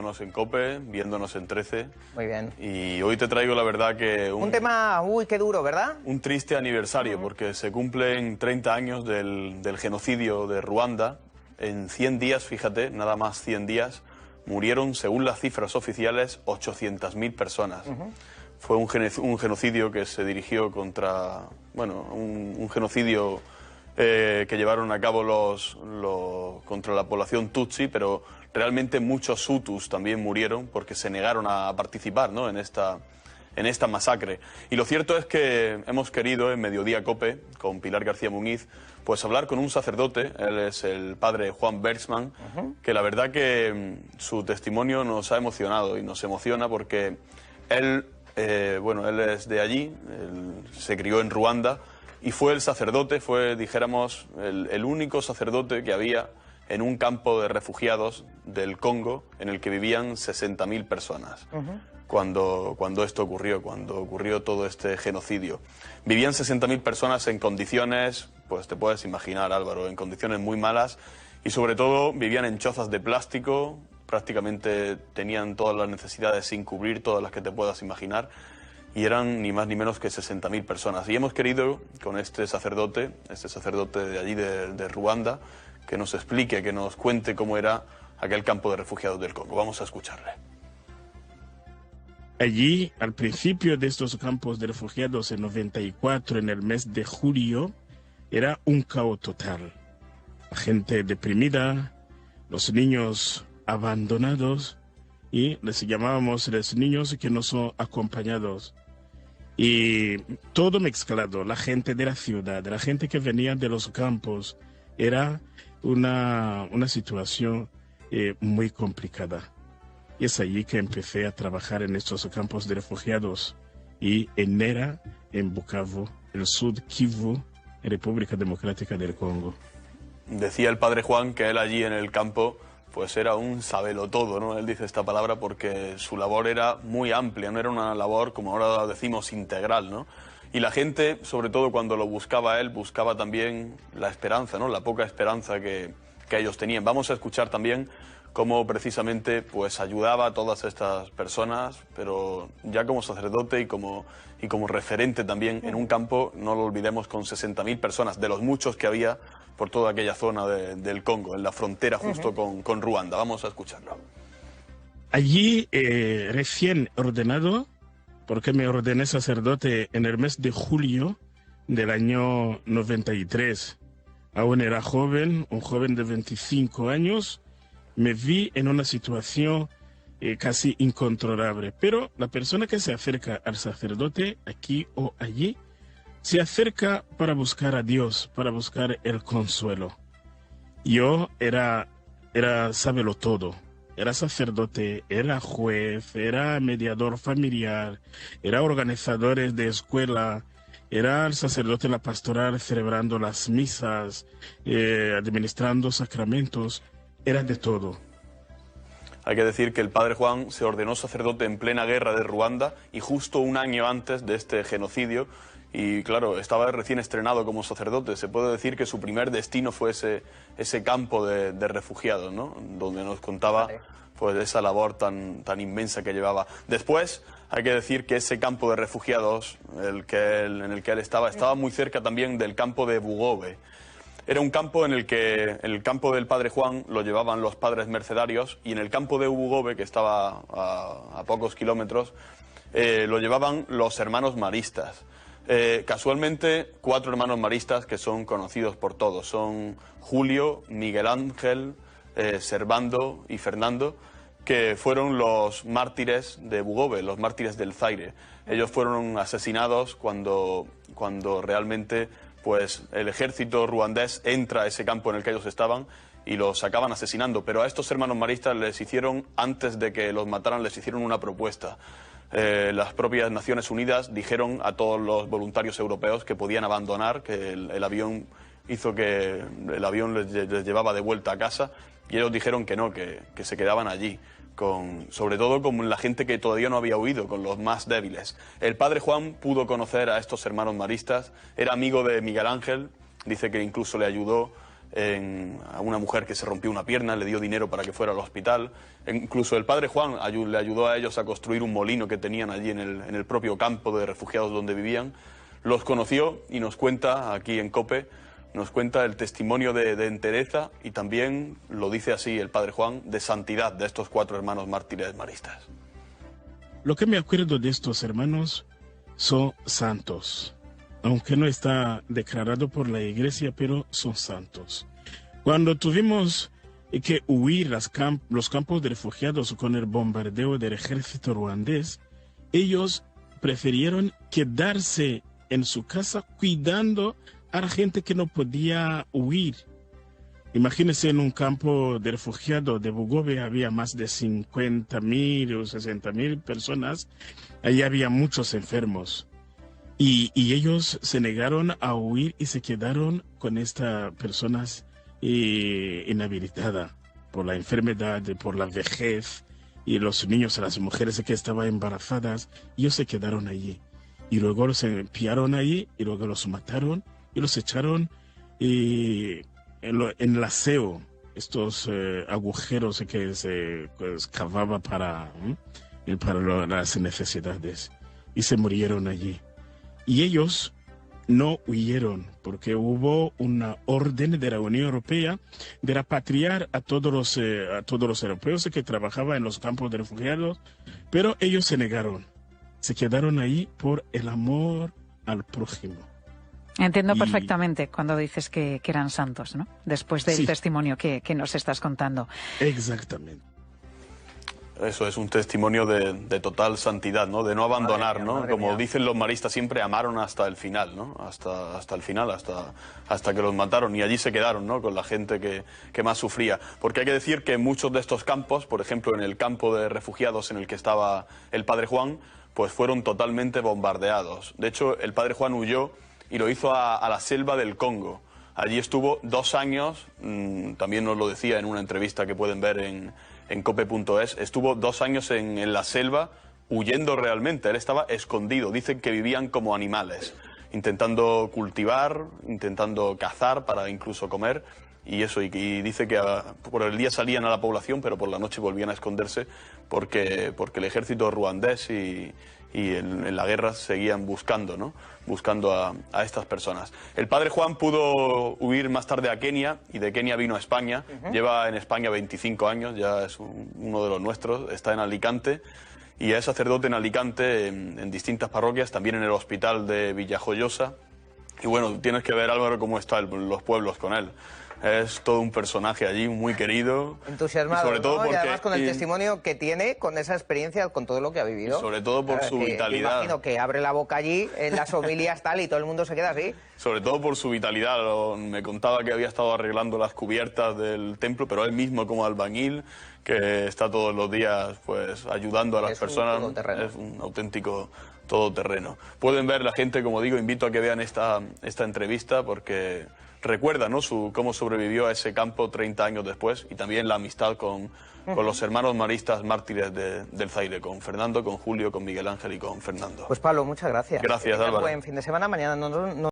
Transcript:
Viéndonos en COPE, viéndonos en 13. Muy bien. Y hoy te traigo la verdad que... Un tema, uy, qué duro, ¿verdad? Un triste aniversario, porque se cumplen 30 años del genocidio de Ruanda. En 100 días, fíjate, nada más 100 días, murieron, según las cifras oficiales, 800.000 personas. Fue un genocidio que se dirigió contra... Bueno, un genocidio que llevaron a cabo contra la población Tutsi, pero realmente muchos Hutus también murieron porque se negaron a participar, ¿no?, en esta masacre. Y lo cierto es que hemos querido en Mediodía Cope, con Pilar García Muñiz, pues hablar con un sacerdote. Él es el padre Juan Bergsman, que la verdad que su testimonio nos ha emocionado y nos emociona porque él, él es de allí, él se crió en Ruanda y fue el sacerdote, dijéramos, el único sacerdote que había en un campo de refugiados del Congo en el que vivían 60.000 personas. Cuando esto ocurrió, cuando ocurrió todo este genocidio. Vivían 60.000 personas en condiciones, pues te puedes imaginar, Álvaro, en condiciones muy malas, y sobre todo vivían en chozas de plástico, prácticamente tenían todas las necesidades sin cubrir, todas las que te puedas imaginar, y eran ni más ni menos que 60.000 personas. Y hemos querido, con este sacerdote de allí de Ruanda, que nos explique, que nos cuente cómo era aquel campo de refugiados del Congo. Vamos a escucharle. Allí, al principio de estos campos de refugiados en 94, en el mes de julio, era un caos total. La gente deprimida, los niños abandonados, y les llamábamos los niños que no son acompañados. Y todo mezclado, la gente de la ciudad, la gente que venía de los campos, era una situación muy complicada. Y es allí que empecé a trabajar en estos campos de refugiados y en Nera, en Bukavu, el Sud Kivu, República Democrática del Congo. Decía el padre Juan que él allí en el campo pues era un sabelotodo, ¿no? Él dice esta palabra porque su labor era muy amplia, no era una labor, como ahora decimos, integral, ¿no? Y la gente, sobre todo cuando lo buscaba él, buscaba también la esperanza, ¿no?, la poca esperanza que ellos tenían. Vamos a escuchar también cómo precisamente pues ayudaba a todas estas personas, pero ya como sacerdote y como referente también en un campo, no lo olvidemos, con 60.000 personas, de los muchos que había por toda aquella zona del Congo, en la frontera justo con Ruanda. Vamos a escucharlo. Allí, recién ordenado, porque me ordené sacerdote en el mes de julio del año 93. Aún era joven, un joven de 25 años, me vi en una situación casi incontrolable. Pero la persona que se acerca al sacerdote, aquí o allí, se acerca para buscar a Dios, para buscar el consuelo. Yo era sábelo todo. Era sacerdote, era juez, era mediador familiar, era organizador de escuela, era el sacerdote de la pastoral celebrando las misas, administrando sacramentos, era de todo. Hay que decir que el padre Juan se ordenó sacerdote en plena guerra de Ruanda y justo un año antes de este genocidio. Y claro, estaba recién estrenado como sacerdote. Se puede decir que su primer destino fue ese campo de refugiados, ¿no?, donde nos contaba pues esa labor tan inmensa que llevaba. Después, hay que decir que ese campo de refugiados en el que él estaba muy cerca también del campo de Bugobe. Era un campo en el que el campo del padre Juan lo llevaban los padres mercedarios, y en el campo de Bugobe, que estaba a pocos kilómetros, lo llevaban los hermanos maristas. Casualmente, 4 hermanos maristas que son conocidos por todos. Son Julio, Miguel Ángel, Servando y Fernando, que fueron los mártires de Bugobe, los mártires del Zaire. Ellos fueron asesinados cuando realmente pues el ejército ruandés entra a ese campo en el que ellos estaban y los acaban asesinando. Pero a estos hermanos maristas antes de que los mataran, les hicieron una propuesta. Las propias Naciones Unidas dijeron a todos los voluntarios europeos que podían abandonar, que el avión hizo que el avión les llevaba de vuelta a casa, y ellos dijeron que no, que se quedaban allí, sobre todo con la gente que todavía no había huido, con los más débiles. El padre Juan pudo conocer a estos hermanos maristas, era amigo de Miguel Ángel, dice que incluso le ayudó a una mujer que se rompió una pierna, le dio dinero para que fuera al hospital. Incluso el padre Juan le ayudó a ellos a construir un molino que tenían allí en el propio campo de refugiados donde vivían. Los conoció y nos cuenta aquí en COPE, nos cuenta el testimonio de entereza y también, lo dice así el padre Juan, de santidad de estos 4 hermanos mártires maristas. Lo que me acuerdo de estos hermanos son santos, aunque no está declarado por la iglesia, pero son santos. Cuando tuvimos que huir los campos de refugiados con el bombardeo del ejército ruandés, ellos prefirieron quedarse en su casa cuidando a la gente que no podía huir. Imagínense, en un campo de refugiados de Bugove había más de 50.000 o 60.000 personas. Allí había muchos enfermos. Y ellos se negaron a huir y se quedaron con estas personas inhabilitadas por la enfermedad, por la vejez, y los niños, las mujeres que estaban embarazadas, ellos se quedaron allí. Y luego los pillaron allí y luego los mataron y los echaron en el aseo, estos agujeros que se cavaba para las necesidades, y se murieron allí. Y ellos no huyeron porque hubo una orden de la Unión Europea de repatriar a todos los europeos que trabajaban en los campos de refugiados, pero ellos se negaron, se quedaron ahí por el amor al prójimo. Entiendo perfectamente cuando dices que eran santos, ¿no? Después del testimonio que nos estás contando. Exactamente. Eso es un testimonio de total santidad, ¿no? De no abandonar, ¿no? Como dicen los maristas, siempre amaron hasta el final, ¿no? Hasta el final, hasta que los mataron. Y allí se quedaron, ¿no? Con la gente que más sufría. Porque hay que decir que muchos de estos campos, por ejemplo, en el campo de refugiados en el que estaba el padre Juan, pues fueron totalmente bombardeados. De hecho, el padre Juan huyó y lo hizo a la selva del Congo. Allí estuvo 2 años, también nos lo decía en una entrevista que pueden ver en cope.es, estuvo 2 años en la selva huyendo realmente. Él estaba escondido, dicen que vivían como animales, intentando cultivar, intentando cazar para incluso comer, y eso, y dice que por el día salían a la población, pero por la noche volvían a esconderse porque el ejército ruandés y en la guerra seguían buscando, ¿no? Buscando a estas personas. El padre Juan pudo huir más tarde a Kenia y de Kenia vino a España. Lleva en España 25 años, ya es uno de los nuestros, está en Alicante y es sacerdote en Alicante en distintas parroquias, también en el hospital de Villajoyosa. Y bueno, tienes que ver, Álvaro, cómo están los pueblos con él. Es todo un personaje allí, muy querido. Entusiasmado, sobre todo, ¿no? Y además con el testimonio que tiene, con esa experiencia, con todo lo que ha vivido. Y sobre todo por su vitalidad. Imagino que abre la boca allí, en las homilías tal, y todo el mundo se queda así. Sobre todo por su vitalidad. Me contaba que había estado arreglando las cubiertas del templo, pero él mismo como albañil, que está todos los días pues ayudando a las personas. Es un auténtico todoterreno. Pueden ver la gente, como digo, invito a que vean esta entrevista porque recuerda, ¿no? Cómo sobrevivió a ese campo 30 años después y también la amistad con los hermanos maristas mártires del Zaire, con Fernando, con Julio, con Miguel Ángel y con Fernando. Pues Pablo, muchas gracias. Gracias, Álvaro. Buen fin de semana. Mañana nos